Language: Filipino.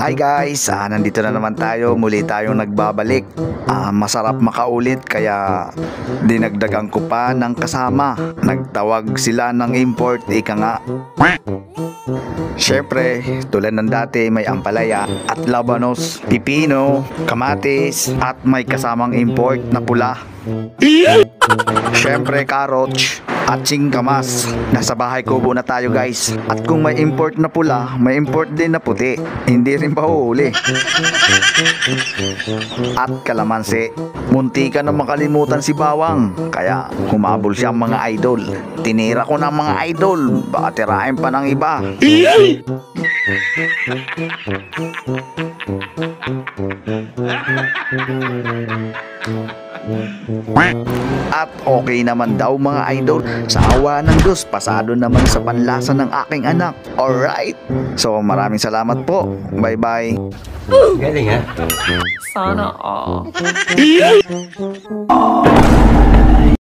Hi guys, nandito na naman tayo, muli tayong nagbabalik. Masarap makaulit kaya dinagdagan ko pa ng kasama. Nagtawag sila ng import, ika nga. Syempre, tulad ng dati may ampalaya at labanos, pipino, kamatis at may kasamang import na pula. Syempre, carrots at singkamas. Nasa bahay kubo na tayo guys. At kung may import na pula, may import din na puti. Hindi rin pa uhuli. At kalamansi. Munti ka na makalimutan si Bawang. Kaya humabol siyang mga idol. Tinira ko ng mga idol. Baka tirahin pa ng iba. At okay naman daw mga idol. Sa awa ng Diyos, pasado naman sa panlasa ng aking anak. Alright? So maraming salamat po. Bye bye. Galing ha? Sana all.